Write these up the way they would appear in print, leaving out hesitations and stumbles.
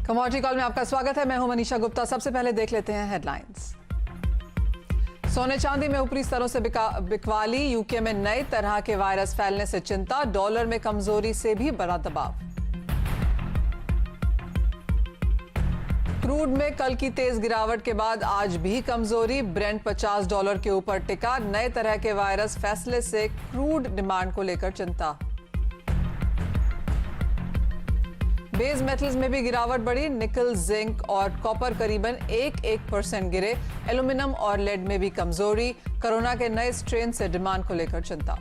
Commodity call में आपका स्वागत है। मैं हूं मनीषा गुप्ता। सबसे पहले देख लेते हैं हेडलाइंस। सोने चांदी में ऊपरी स्तरों से बिकवाली। यूके में नए तरह के वायरस फैलने से चिंता। डॉलर में कमजोरी से भी बड़ा दबाव। क्रूड में कल की तेज गिरावट के बाद आज भी कमजोरी। ब्रेंट $50 के ऊपर टिका। नए तरह के वायरस फैसले से क्रूड डिमांड को लेकर चिंता। बेस मेटल्स में भी गिरावट बढ़ी। निकल, जिंक और कॉपर करीबन 1% गिरे। एल्यूमिनियम और लेड में भी कमजोरी। कोरोना के नए स्ट्रेन से डिमांड को लेकर चिंता।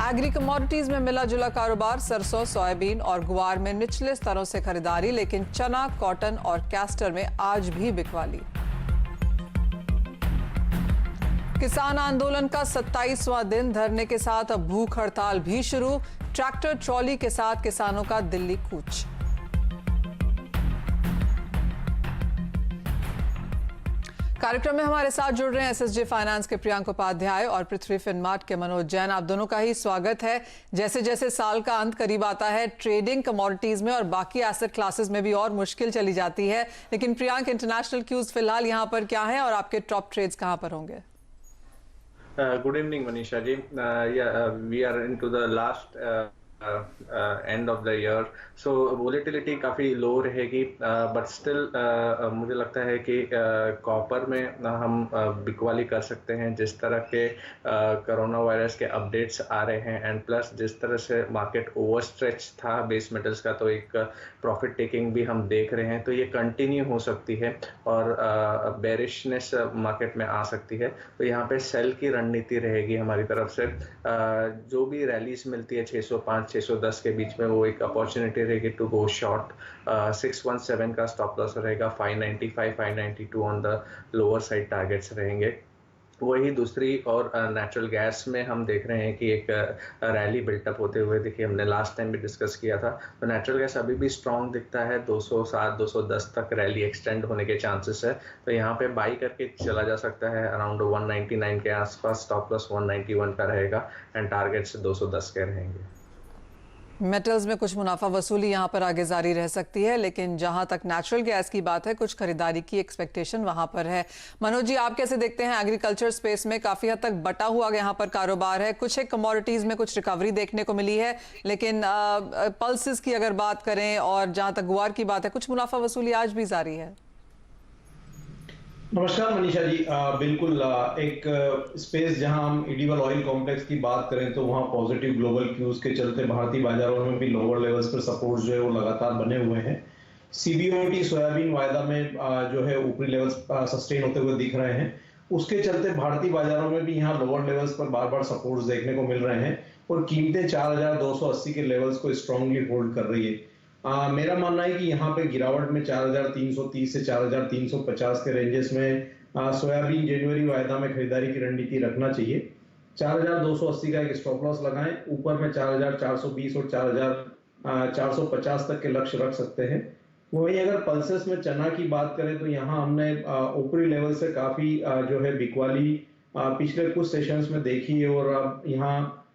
एग्री कमोडिटीज में मिला जुला कारोबार। सरसों, सोयाबीन और गुआर में निचले स्तरों से खरीदारी, लेकिन चना, कॉटन और कैस्टर में आज भी बिकवाली। किसान आंदोलन का 27वां दिन। धरने के साथ अब भूख हड़ताल भी शुरू। ट्रैक्टर ट्रॉली के साथ किसानों का दिल्ली कूच। कार्यक्रम में हमारे साथ जुड़ रहे हैं एसएसजे फाइनेंस के प्रियांक उपाध्याय और पृथ्वी फिनमार्ट के मनोज जैन। आप दोनों का ही स्वागत है। जैसे जैसे साल का अंत करीब आता है, ट्रेडिंग कमोडिटीज में और बाकी एसेट क्लासेस में भी और मुश्किल चली जाती है। लेकिन प्रियांक, इंटरनेशनल क्यूज फिलहाल यहाँ पर क्या है और आपके टॉप ट्रेड्स कहाँ पर होंगे? Good evening, Manisha ji. We are into the last end of the year, so volatility काफ़ी लो रहेगी, but still मुझे लगता है कि कॉपर में हम बिकवाली कर सकते हैं जिस तरह के कोरोना वायरस के अपडेट्स आ रहे हैं, एंड प्लस जिस तरह से मार्केट ओवर स्ट्रेच था बेस मेटल्स का, तो एक प्रॉफिट टेकिंग भी हम देख रहे हैं, तो ये कंटिन्यू हो सकती है और बेरिशनेस मार्केट में आ सकती है। तो यहाँ पे सेल की रणनीति रहेगी हमारी तरफ से। जो भी रैलीज मिलती है 605 610 के बीच में, वो एक अपॉर्चुनिटी रहेगी टू गो शॉर्ट। 617 का स्टॉप लॉस रहेगा। 595 592 on the lower side targets रहेंगे। वही दूसरी और नेचुरल गैस में हम देख रहे हैं कि एक रैली बिल्टअप होते हुए देखिए, हमने लास्ट टाइम भी डिस्कस किया था, तो नेचुरल गैस अभी भी स्ट्रॉन्ग दिखता है। 207 210 तक रैली एक्सटेंड होने के चांसेस है, तो यहाँ पे बाई करके चला जा सकता है। अराउंड 199 के आसपास स्टॉप लॉस 191 का रहेगा एंड टारगेट्स 210 के रहेंगे। मेटल्स में कुछ मुनाफा वसूली यहाँ पर आगे जारी रह सकती है, लेकिन जहां तक नेचुरल गैस की बात है, कुछ खरीदारी की एक्सपेक्टेशन वहां पर है। मनोज जी, आप कैसे देखते हैं? एग्रीकल्चर स्पेस में काफी हद तक बटा हुआ यहाँ पर कारोबार है। कुछ एक कमोडिटीज में कुछ रिकवरी देखने को मिली है, लेकिन पल्सेस की अगर बात करें और जहां तक गुआर की बात है, कुछ मुनाफा वसूली आज भी जारी है। नमस्कार मनीषा जी। बिल्कुल, एक स्पेस जहां हम इंडिविजुअल ऑयल कॉम्प्लेक्स की बात करें तो वहां पॉजिटिव ग्लोबल क्यूज के चलते भारतीय बाजारों में भी लोअर लेवल्स पर सपोर्ट जो है वो लगातार बने हुए हैं। सीबीओटी सोयाबीन वायदा में जो है ऊपरी लेवल्स सस्टेन होते हुए दिख रहे हैं। उसके चलते भारतीय बाजारों में भी यहाँ लोअर लेवल्स पर बार बार सपोर्ट देखने को मिल रहे हैं और कीमतें 4280 के लेवल्स को स्ट्रांगली होल्ड कर रही है। मेरा मानना है कि यहाँ पे गिरावट में 4330 से 4350 के रेंजेस में सोयाबीन जनवरी वायदा में खरीदारी की रणनीति रखना चाहिए। 4280 का एक स्टॉप लॉस लगाएं। ऊपर में 4420 और 4450 तक के लक्ष्य रख सकते हैं। वहीं अगर पल्सेस में चना की बात करें तो यहाँ हमने ऊपरी लेवल से काफी जो है बिकवाली पिछले कुछ सेशंस में देखी है और अब यहाँ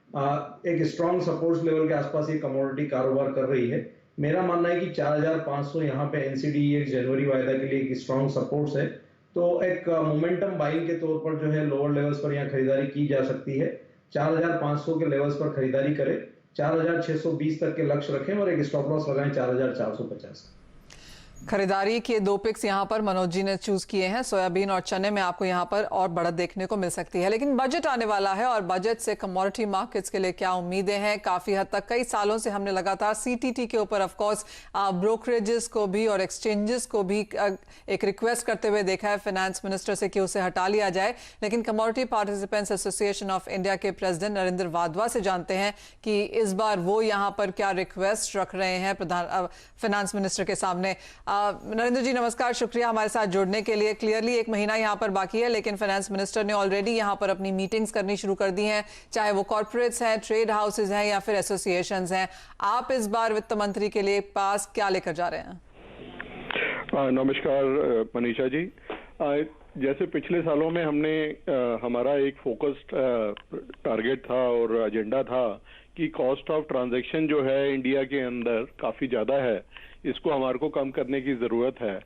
एक स्ट्रॉन्ग सपोर्ट लेवल के आसपास ये कमोडिटी कारोबार कर रही है। मेरा मानना है कि 4500 यहाँ पे एनसीडीएक्स जनवरी वायदा के लिए एक स्ट्रॉन्ग सपोर्ट्स है, तो एक मोमेंटम बाइंग के तौर पर जो है लोअर लेवल्स पर यहाँ खरीदारी की जा सकती है। 4500 के लेवल्स पर खरीदारी करें, 4620 तक के लक्ष्य रखें और एक स्टॉप लॉस लगाएं 4450। खरीदारी के दो पिक्स यहाँ पर मनोज जी ने चूज किए हैं। सोयाबीन और चने में आपको यहाँ पर और बढ़त देखने को मिल सकती है, लेकिन बजट आने वाला है और बजट से कमोडिटी मार्केट्स के लिए क्या उम्मीदें हैं? काफी हद तक कई सालों से हमने लगातार सीटीटी के ऊपर ऑफ कोर्स ब्रोकरेजेस को भी और एक्सचेंजेस को भी एक रिक्वेस्ट करते हुए देखा है फाइनेंस मिनिस्टर से कि उसे हटा लिया जाए, लेकिन commodity participants association of India के प्रेसिडेंट नरेंद्र वाधवा से जानते हैं कि इस बार वो यहाँ पर क्या रिक्वेस्ट रख रहे हैं फाइनेंस मिनिस्टर के सामने। नरेंद्र जी नमस्कार, शुक्रिया हमारे साथ जुड़ने के लिए। क्लियरली एक महीना यहाँ पर बाकी है, लेकिन फाइनेंस मिनिस्टर ने ऑलरेडी यहाँ पर अपनी मीटिंग्स करनी शुरू कर दी हैं, चाहे वो कॉर्पोरेट्स हैं, ट्रेड हाउसेज हैं या फिर एसोसिएशंस हैं। आप इस बार वित्त मंत्री के लिए पास क्या लेकर जा रहे हैं? नमस्कार मनीषा जी। जैसे पिछले सालों में हमने हमारा एक फोकस्ड टारगेट था और एजेंडा था कि कॉस्ट ऑफ ट्रांजैक्शन जो है इंडिया के अंदर काफ़ी ज़्यादा है, इसको हमारे को कम करने की ज़रूरत है।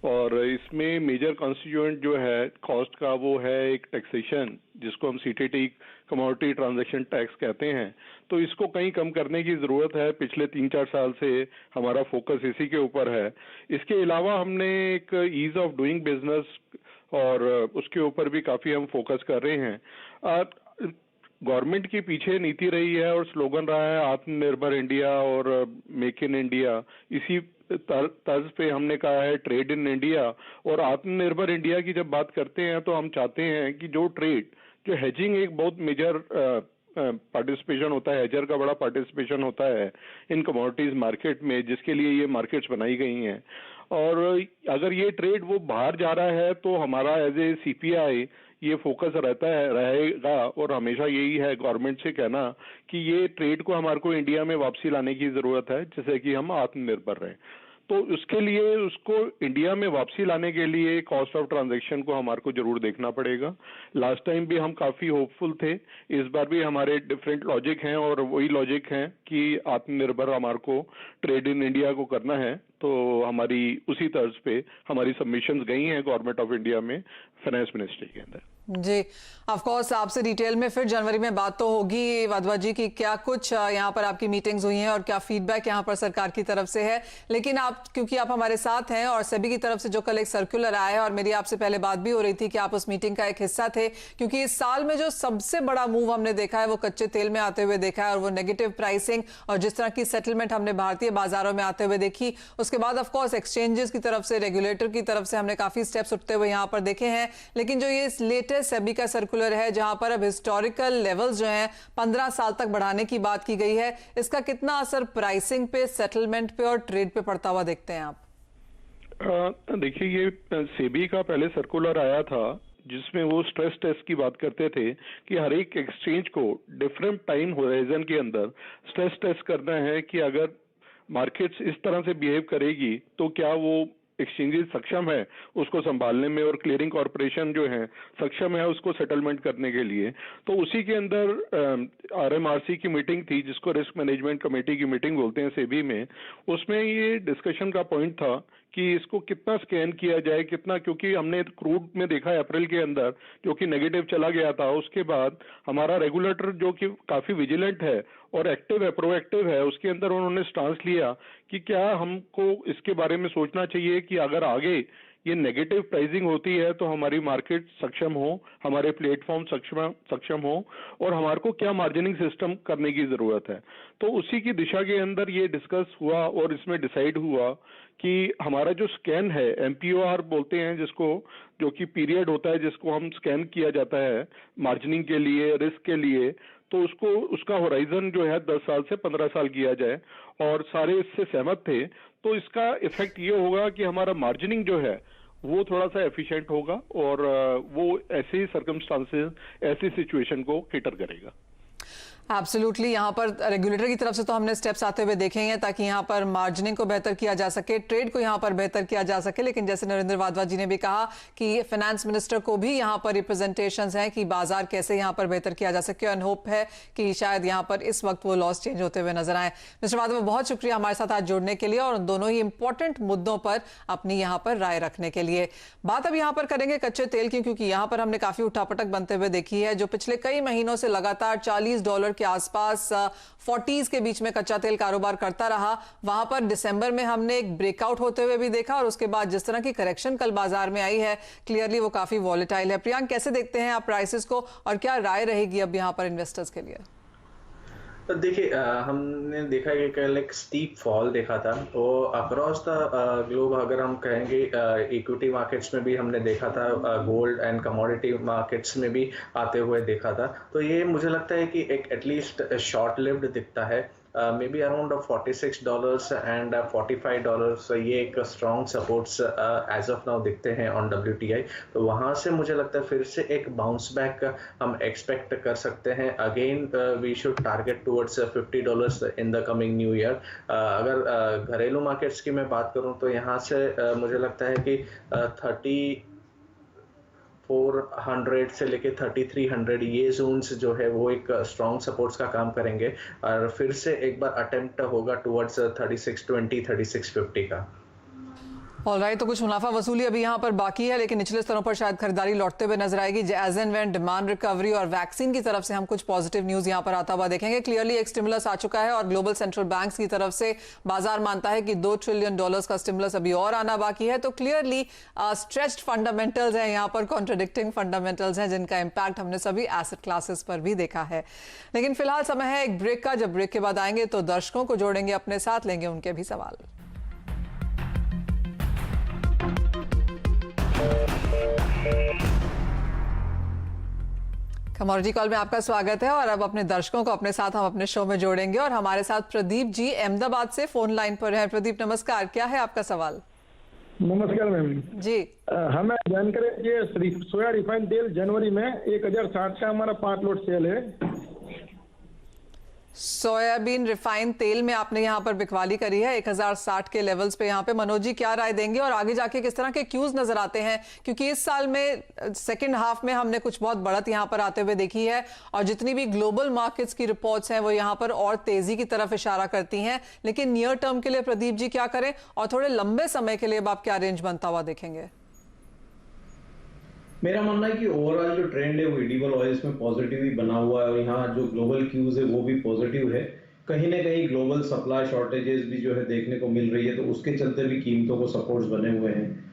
और इसमें मेजर कॉन्स्टिट्यूएंट जो है कॉस्ट का वो है एक टैक्सेशन, जिसको हम सीटीटी कमोडिटी ट्रांजैक्शन टैक्स कहते हैं। तो इसको कहीं कम करने की ज़रूरत है। पिछले 3-4 साल से हमारा फोकस इसी के ऊपर है। इसके अलावा हमने एक ईज ऑफ डूइंग बिजनेस और उसके ऊपर भी काफ़ी हम फोकस कर रहे हैं। गवर्नमेंट के पीछे नीति रही है और स्लोगन रहा है आत्मनिर्भर इंडिया और मेक इन इंडिया। इसी तर्ज पे हमने कहा है ट्रेड इन इंडिया। और आत्मनिर्भर इंडिया की जब बात करते हैं तो हम चाहते हैं कि जो ट्रेड, जो हेजिंग एक बहुत मेजर पार्टिसिपेशन होता है, हेजर का बड़ा पार्टिसिपेशन होता है इन कमोडिटीज मार्केट में, जिसके लिए ये मार्केट्स बनाई गई हैं। और अगर ये ट्रेड वो बाहर जा रहा है तो हमारा एज ए सीपीआई ये फोकस रहता है, रहेगा। और हमेशा यही है गवर्नमेंट से कहना कि ये ट्रेड को हमारे को इंडिया में वापसी लाने की जरूरत है, जिससे कि हम आत्मनिर्भर रहें। तो उसके लिए उसको इंडिया में वापसी लाने के लिए कॉस्ट ऑफ ट्रांजैक्शन को हमारे को जरूर देखना पड़ेगा। लास्ट टाइम भी हम काफी होपफुल थे, इस बार भी हमारे डिफरेंट लॉजिक हैं और वही लॉजिक हैं कि आत्मनिर्भर हमारे को ट्रेड इन इंडिया को करना है। तो हमारी उसी तर्ज पे हमारी सबमिशंस गई हैं गवर्नमेंट ऑफ इंडिया में फाइनेंस मिनिस्ट्री के अंदर। जी, ऑफ कोर्स आपसे डिटेल में फिर जनवरी में बात तो होगी वाधवा जी की क्या कुछ यहाँ पर आपकी मीटिंग्स हुई हैं और क्या फीडबैक यहाँ पर सरकार की तरफ से है। लेकिन आप, क्योंकि आप हमारे साथ हैं और सेबी की तरफ से जो कल एक सर्कुलर आया है, और मेरी आपसे पहले बात भी हो रही थी कि आप उस मीटिंग का एक हिस्सा थे, क्योंकि इस साल में जो सबसे बड़ा मूव हमने देखा है वो कच्चे तेल में आते हुए देखा है, और वो नेगेटिव प्राइसिंग और जिस तरह की सेटलमेंट हमने भारतीय बाजारों में आते हुए देखी। उसके बाद ऑफकोर्स एक्सचेंजेस की तरफ से, रेगुलेटर की तरफ से हमने काफी स्टेप्स उठते हुए यहाँ पर देखे हैं। लेकिन जो ये लेटेस्ट सेबी का सर्कुलर है, जहां पर अब हिस्टोरिकल लेवल्स जो हैं 15 साल तक बढ़ाने की बात की गई है, इसका कितना असर प्राइसिंग पे, सेटलमेंट पे और ट्रेड पे पड़ता हुआ देखते हैं आप? देखिए, ये सेबी का पहले सर्कुलर आया था जिसमें वो स्ट्रेस टेस्ट की बात करते थे कि हर एक एक्सचेंज को डिफरेंट टाइम होराइजन के अंदर स्ट्रेस टेस्ट करना है कि अगर मार्केट्स इस तरह से बिहेव करेगी तो क्या वो एक्सचेंजेस सक्षम है उसको संभालने में, और क्लियरिंग कॉर्पोरेशन जो है सक्षम है उसको सेटलमेंट करने के लिए। तो उसी के अंदर आरएमआरसी की मीटिंग थी, जिसको रिस्क मैनेजमेंट कमेटी की मीटिंग बोलते हैं सेबी में। उसमें ये डिस्कशन का पॉइंट था कि इसको कितना स्कैन किया जाए, कितना, क्योंकि हमने क्रूड में देखा है अप्रैल के अंदर जो कि नेगेटिव चला गया था। उसके बाद हमारा रेगुलेटर जो कि काफी विजिलेंट है और एक्टिव है, प्रोएक्टिव है, उसके अंदर उन्होंने स्टांस लिया कि क्या हमको इसके बारे में सोचना चाहिए कि अगर आगे ये नेगेटिव प्राइसिंग होती है तो हमारी मार्केट सक्षम हो, हमारे प्लेटफॉर्म सक्षम हो, और हमारे को क्या मार्जिनिंग सिस्टम करने की जरूरत है। तो उसी की दिशा के अंदर ये डिस्कस हुआ और इसमें डिसाइड हुआ कि हमारा जो स्कैन है, एमपीओआर बोलते हैं जिसको, जो कि पीरियड होता है जिसको हम स्कैन किया जाता है मार्जिनिंग के लिए, रिस्क के लिए, तो उसका होराइजन जो है 10 साल से 15 साल किया जाए, और सारे इससे सहमत थे। तो इसका इफेक्ट ये होगा कि हमारा मार्जिनिंग जो है वो थोड़ा सा एफिशिएंट होगा और वो ऐसे सर्कमस्टांसेस, ऐसी सिचुएशन को कैटर करेगा। एब्सोल्युटली, यहाँ पर रेगुलेटर की तरफ से तो हमने स्टेप्स आते हुए देखे हैं ताकि यहाँ पर मार्जिनिंग को बेहतर किया जा सके, ट्रेड को यहाँ पर बेहतर किया जा सके। लेकिन जैसे नरेंद्र वाधवा जी ने भी कहा कि फाइनेंस मिनिस्टर को भी यहाँ पर रिप्रेजेंटेशंस हैं कि बाजार कैसे यहाँ पर बेहतर किया जा सके, और होप है कि शायद यहाँ पर इस वक्त वो लॉस चेंज होते हुए नजर आए। मिस्टर वाधवा, बहुत शुक्रिया हमारे साथ आज जुड़ने के लिए और दोनों ही इंपॉर्टेंट मुद्दों पर अपनी यहाँ पर राय रखने के लिए। बात अब यहाँ पर करेंगे कच्चे तेल की, क्योंकि यहाँ पर हमने काफी उठापटक बनते हुए देखी है, जो पिछले कई महीनों से लगातार $40 के आसपास 40s के बीच में कच्चा तेल कारोबार करता रहा। वहां पर दिसंबर में हमने एक ब्रेकआउट होते हुए भी देखा, और उसके बाद जिस तरह की करेक्शन कल बाजार में आई है, क्लियरली वो काफी वॉलेटाइल है। प्रियांक, कैसे देखते हैं आप प्राइसेस को, और क्या राय रहेगी अब यहाँ पर इन्वेस्टर्स के लिए? तो देखिए, हमने देखा कि कल एक स्टीप फॉल देखा था, वो अक्रॉस द ग्लोब अगर हम कहेंगे, इक्विटी मार्केट्स में भी हमने देखा था, गोल्ड एंड कमोडिटी मार्केट्स में भी आते हुए देखा था। तो ये मुझे लगता है कि एक एटलीस्ट शॉर्ट लिव्ड दिखता है, मे बी अराउंड $46 एंड $45, ये एक strong supports as of now दिखते हैं ऑन WTI। तो वहाँ से मुझे लगता है फिर से एक बाउंस बैक हम एक्सपेक्ट कर सकते हैं। Again we should target towards $50 in the coming new year. अगर घरेलू मार्केट्स की मैं बात करूँ तो यहाँ से मुझे लगता है कि 3400 से लेके 3300 ये जोन्स जो है वो एक स्ट्रॉन्ग सपोर्ट्स का काम करेंगे और फिर से एक बार अटेम्प्ट होगा टुवर्ड्स 3620 3650 का। ऑलराइट, तो कुछ मुनाफा वसूली अभी यहाँ पर बाकी है, लेकिन निचले स्तरों पर शायद खरीदारी लौटते हुए नजर आएगी as and when demand recovery और वैक्सीन की तरफ से हम कुछ पॉजिटिव न्यूज यहाँ पर आता हुआ देखेंगे। क्लियरली एक स्टिमुलस आ चुका है और ग्लोबल सेंट्रल बैंक्स की तरफ से बाजार मानता है कि $2 ट्रिलियन का स्टिमुलस अभी और आना बाकी है। तो क्लियरली स्ट्रेच्ड फंडामेंटल्स हैं यहाँ पर, कॉन्ट्रडिक्टिंग फंडामेंटल्स हैं जिनका इम्पैक्ट हमने सभी एसेट क्लासेस पर भी देखा है। लेकिन फिलहाल समय है एक ब्रेक का। जब ब्रेक के बाद आएंगे तो दर्शकों को जोड़ेंगे अपने साथ, लेंगे उनके भी सवाल। कमोडिटी कॉल में आपका स्वागत है और अब अपने दर्शकों को अपने साथ हम अपने शो में जोड़ेंगे और हमारे साथ प्रदीप जी अहमदाबाद से फोन लाइन पर हैं। प्रदीप नमस्कार, क्या है आपका सवाल? नमस्कार मैम जी। हमें जानकारी चाहिए, सोया रिफाइंड तेल जनवरी में 1060 का हमारा 5 लोट सेल है। सोयाबीन रिफाइंड तेल में आपने यहाँ पर बिकवाली करी है 1060 के लेवल्स पे। यहाँ पे मनोज जी क्या राय देंगे और आगे जाके किस तरह के क्यूज नजर आते हैं, क्योंकि इस साल में सेकंड हाफ में हमने कुछ बहुत बढ़त यहाँ पर आते हुए देखी है और जितनी भी ग्लोबल मार्केट्स की रिपोर्ट्स हैं वो यहाँ पर और तेजी की तरफ इशारा करती हैं। लेकिन नियर टर्म के लिए प्रदीप जी क्या करें और थोड़े लंबे समय के लिए अब आप क्या रेंज बनता हुआ देखेंगे? मेरा मानना है कि ओवरऑल जो ट्रेंड है वो एडिबल ऑयल्स में पॉजिटिव ही बना हुआ है और यहाँ जो ग्लोबल क्यूज है वो भी पॉजिटिव है। कहीं ना कहीं ग्लोबल सप्लाई शॉर्टेजेस भी जो है देखने को मिल रही है, तो उसके चलते भी कीमतों को सपोर्ट्स बने हुए हैं।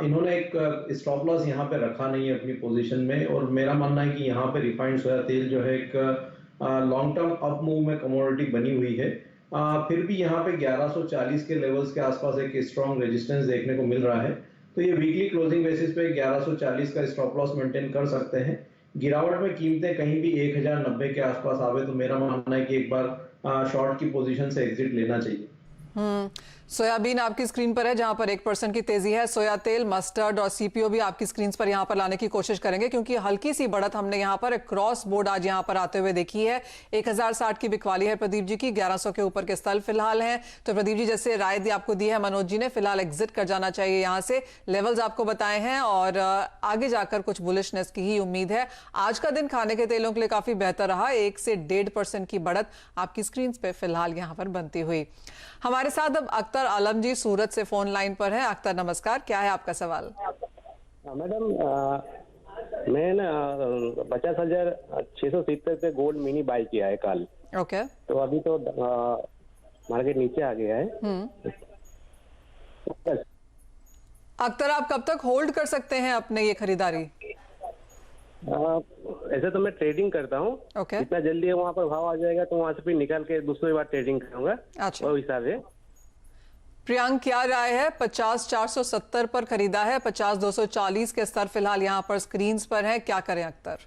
इन्होंने एक स्टॉप लॉस यहाँ पे रखा नहीं है अपनी पोजीशन में और मेरा मानना है कि यहाँ पे रिफाइंड सोया तेल जो है एक लॉन्ग टर्म अप मूव में कमोडिटी बनी हुई है। फिर भी यहाँ पे 1140 के लेवल्स के आसपास एक स्ट्रॉन्ग रेजिस्टेंस देखने को मिल रहा है, तो ये वीकली क्लोजिंग बेसिस पे 1140 का स्टॉप लॉस मेंटेन कर सकते हैं। गिरावट में कीमतें कहीं भी 1090 के आसपास आवे तो मेरा मानना है कि एक बार शॉर्ट की पोजीशन से एग्जिट लेना चाहिए। सोयाबीन आपकी स्क्रीन पर है जहां पर 1% की तेजी है। सोया तेल, मस्टर्ड और सीपीओ भी आपकी स्क्रीन पर यहां पर लाने की कोशिश करेंगे, क्योंकि हल्की सी बढ़त हमने यहां पर क्रॉस बोर्ड आज यहां पर आते हुए देखी है। 1060 की बिकवाली है प्रदीप जी की, 1100 के ऊपर के स्थल फिलहाल हैं। तो प्रदीप जी जैसे राय दी आपको दी है मनोज जी ने, फिलहाल एग्जिट कर जाना चाहिए यहां से। लेवल्स आपको बताए हैं और आगे जाकर कुछ बुलिशनेस की ही उम्मीद है। आज का दिन खाने के तेलों के लिए काफी बेहतर रहा, 1 से 1.5% की बढ़त आपकी स्क्रीन पे फिलहाल यहां पर बनती हुई। हमारे साथ अब अख्तर आलम जी सूरत से फोन लाइन पर हैं। अख्तर नमस्कार, क्या है आपका सवाल? मैडम मैं ना 50,670 पे गोल्ड मिनी बाय किया है कल। ओके। तो अभी तो मार्केट नीचे आ गया है। अख्तर आप कब तक होल्ड कर सकते हैं अपने ये खरीदारी? ऐसे तो मैं ट्रेडिंग करता हूँ। ओके। जितना जल्दी वहाँ पर भाव आ जाएगा तो वहाँ से फिर निकाल के दूसरी बार ट्रेडिंग करूंगा। अच्छा। वो हिसाब है। प्रियांक क्या राय है? 50,470 पर खरीदा है, 50,240 के स्तर फिलहाल यहाँ पर स्क्रीन्स पर है, क्या करें अख्तर?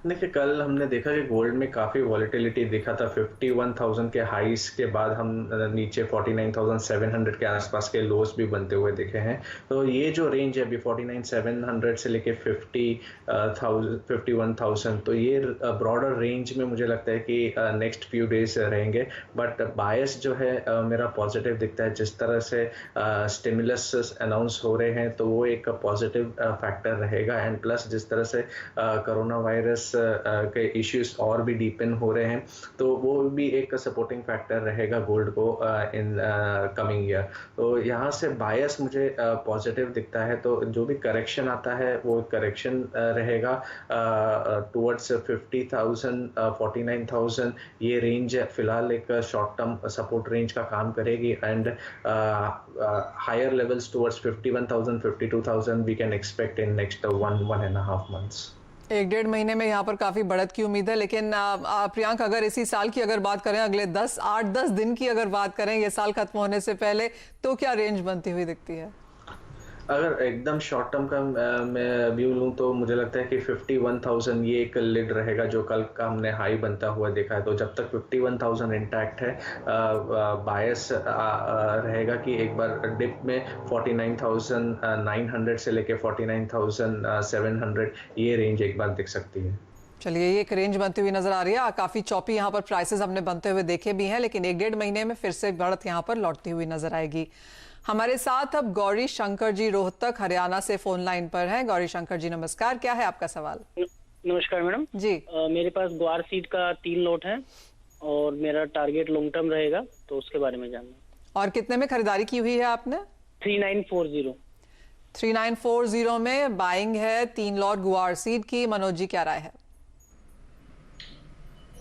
देखिए कल हमने देखा कि गोल्ड में काफ़ी वॉलेटिलिटी दिखा था। 51,000 के हाइस के बाद हम नीचे 49,700 के आसपास के लोस भी बनते हुए देखे हैं। तो ये जो रेंज है अभी 49,700 से लेके 51,000, तो ये ब्रॉडर रेंज में मुझे लगता है कि नेक्स्ट फ्यू डेज रहेंगे। बट बायस जो है मेरा पॉजिटिव दिखता है। जिस तरह से स्टिमुलस अनाउंस हो रहे हैं तो वो एक पॉजिटिव फैक्टर रहेगा। एंड प्लस जिस तरह से कोरोना वायरस के इश्यूज और भी डीपन हो रहे हैं तो वो भी एक सपोर्टिंग फैक्टर रहेगा गोल्ड को इन कमिंग ईयर। तो यहाँ से बायस मुझे पॉजिटिव दिखता है। तो जो भी करेक्शन आता है वो करेक्शन रहेगा टुवर्ड्स 50,000 49,000 ये रेंज फिलहाल एक शॉर्ट टर्म सपोर्ट रेंज का काम करेगी। And higher levels towards 51,000 52,000 we can expect in next 1.5 months। 1-1.5 महीने में यहाँ पर काफी बढ़त की उम्मीद है। लेकिन प्रियांक अगर इसी साल की अगर बात करें, अगले 8-10 दिन की अगर बात करें ये साल खत्म होने से पहले, तो क्या रेंज बनती हुई दिखती है? अगर एकदम शॉर्ट टर्म का मैं व्यू लूँ तो मुझे लगता है कि 51,000 ये एक लिड रहेगा जो कल का हमने हाई बनता हुआ देखा है। तो जब तक 51,000 इंटैक्ट है बायस रहेगा कि एक बार डिप में 49,900 से लेके 49,700 ये रेंज एक बार दिख सकती है। चलिए, ये एक रेंज बनती हुई नजर आ रही है। काफी चौपी यहाँ पर प्राइसेस हमने बनते हुए देखे भी हैं, लेकिन 1-1.5 महीने में फिर से बढ़त यहाँ पर लौटती हुई नजर आएगी। हमारे साथ अब गौरी शंकर जी रोहतक हरियाणा से फोन लाइन पर हैं। गौरी शंकर जी नमस्कार, क्या है आपका सवाल? नमस्कार मैडम जी। मेरे पास ग्वार सीड का 3 लॉट है और मेरा टारगेट लॉन्ग टर्म रहेगा, तो उसके बारे में जानना। और कितने में खरीदारी की हुई है आपने? 3940। 3940 में बाइंग है 3 लॉट गुआर सीड की। मनोज जी, क्या राय है?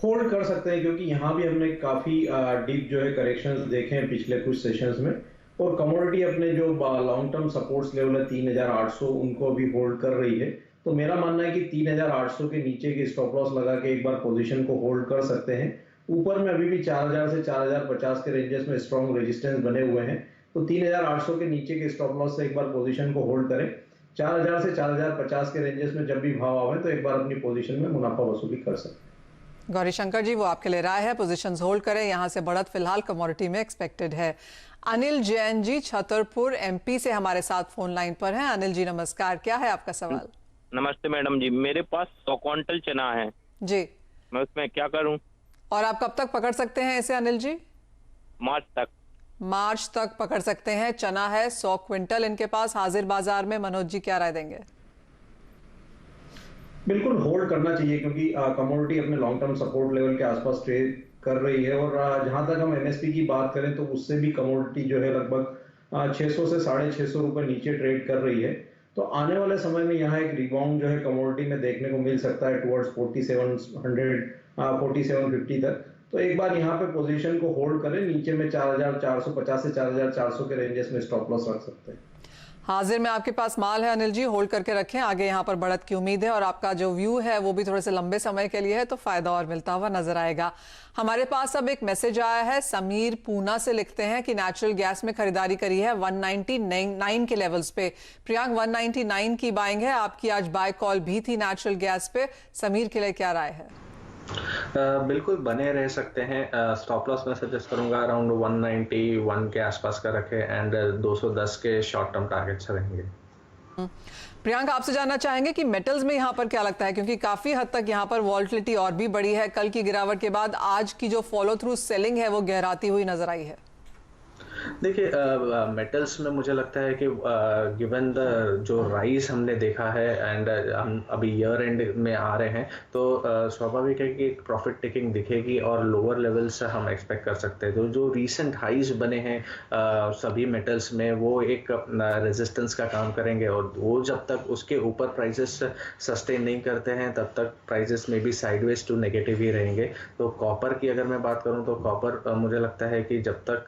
होल्ड कर सकते हैं, क्योंकि यहाँ भी हमने काफी डीप जो है करेक्शंस देखे हैं पिछले कुछ सेशंस में, और कमोडिटी अपने जो लॉन्ग टर्म सपोर्ट्स लेवल है 3800 उनको अभी होल्ड कर रही है। तो मेरा मानना है कि 3800 के नीचे के स्टॉप लॉस लगा के एक बार पोजीशन को होल्ड कर सकते हैं। ऊपर में अभी भी 4000 से 4050 के रेंजेस में स्ट्रॉन्ग रेजिस्टेंस बने हुए हैं, तो 3800 के नीचे के स्टॉप लॉस से एक बार पोजीशन को होल्ड करें। 4000 से 4050 के रेंजेस में जब भी भाव आवे तो एक बार अपनी पोजीशन में मुनाफा वसूली कर सकते हैं। गौरी शंकर जी, वो आपके लिए राय है, पोजीशंस होल्ड करें। यहाँ से बढ़त फिलहाल कमोडिटी में एक्सपेक्टेड है। अनिल जैन जी छतरपुर एमपी से हमारे साथ फोन लाइन पर हैं। अनिल जी नमस्कार, क्या है आपका सवाल? नमस्ते मैडम जी, मेरे पास 100 क्विंटल चना है जी। मैं उसमें क्या करूं? और आप कब तक पकड़ सकते हैं इसे अनिल जी? मार्च तक। मार्च तक पकड़ सकते हैं। चना है 100 क्विंटल इनके पास हाजिर बाजार में। मनोज जी, क्या राय देंगे? बिल्कुल होल्ड करना चाहिए, क्योंकि कमोडिटी अपने लॉन्ग टर्म सपोर्ट लेवल के आसपास ट्रेड कर रही है, और जहां तक हम एमएसपी की बात करें तो उससे भी कमोडिटी जो है लगभग 600 से 650 रुपए नीचे ट्रेड कर रही है। तो आने वाले समय में यहाँ एक रिबाउंड जो है कमोडिटी में देखने को मिल सकता है टुवर्ड्स 4750 तक। तो एक बार यहाँ पे पोजीशन को होल्ड करें। नीचे में 4450 से 4400 के रेंजेस में स्टॉप लॉस रख सकते हैं। हाजिर में आपके पास माल है अनिल जी, होल्ड करके रखें। आगे यहाँ पर बढ़त की उम्मीद है और आपका जो व्यू है वो भी थोड़े से लंबे समय के लिए है, तो फायदा और मिलता हुआ नजर आएगा। हमारे पास अब एक मैसेज आया है। समीर पूना से लिखते हैं कि नेचुरल गैस में खरीदारी करी है 199 के लेवल्स पे। प्रियांक, 199 की बाइंग है आपकी। आज बाय कॉल भी थी नेचुरल गैस पे। समीर के लिए क्या राय है? बिल्कुल बने रह सकते हैं। स्टॉप लॉस मैं सजेस्ट करूंगा अराउंड 191 के आसपास का रखें, एंड 210 के शॉर्ट टर्म टारगेट्स रहेंगे। प्रियांक, आपसे जानना चाहेंगे कि मेटल्स में यहाँ पर क्या लगता है, क्योंकि काफी हद तक यहाँ पर वॉलेटिलिटी और भी बढ़ी है। कल की गिरावट के बाद आज की जो फॉलो थ्रू सेलिंग है वो गहराती हुई नजर आई है। देखिए, मेटल्स में मुझे लगता है कि गिवन द जो राइज हमने देखा है, एंड हम अभी ईयर एंड में आ रहे हैं, तो स्वाभाविक है कि प्रॉफिट टेकिंग दिखेगी और लोअर लेवल से हम एक्सपेक्ट कर सकते हैं। तो जो रीसेंट हाइज बने हैं सभी मेटल्स में, वो एक रेजिस्टेंस का काम करेंगे, और वो जब तक उसके ऊपर प्राइसेस सस्टेन नहीं करते हैं तब तक प्राइसेस में भी साइडवेज टू नेगेटिव ही रहेंगे। तो कॉपर की अगर मैं बात करूं तो कॉपर मुझे लगता है कि जब तक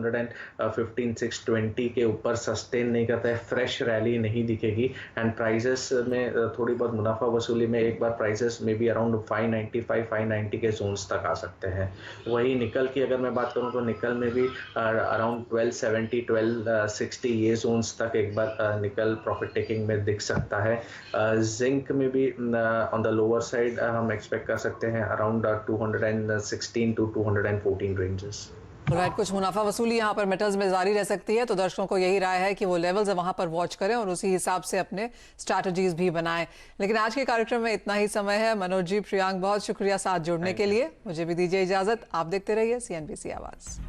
620 के ऊपर सस्टेन नहीं करता है, फ्रेश रैली नहीं दिखेगी, एंड प्राइसेस में थोड़ी बहुत मुनाफा वसूली में एक बार प्राइसेस में भी अराउंड 590 के जोन्स तक आ सकते हैं। वही निकल की अगर मैं बात करूं तो निकल में भी अराउंड 1260 ये जोन्स तक एक बार निकल प्रॉफिट टेकिंग में दिख सकता है। जिंक में भी ऑन द लोअर साइड हम एक्सपेक्ट कर सकते हैं अराउंड 216 to 214 रेंजेस। राइट, कुछ मुनाफा वसूली यहाँ पर मेटल्स में जारी रह सकती है, तो दर्शकों को यही राय है कि वो लेवल्स वहां पर वॉच करें और उसी हिसाब से अपने स्ट्रैटेजीज भी बनाएं। लेकिन आज के कार्यक्रम में इतना ही समय है। मनोज जी, प्रियांक, बहुत शुक्रिया साथ जुड़ने के लिए। मुझे भी दीजिए इजाजत। आप देखते रहिए CNBC आवाज।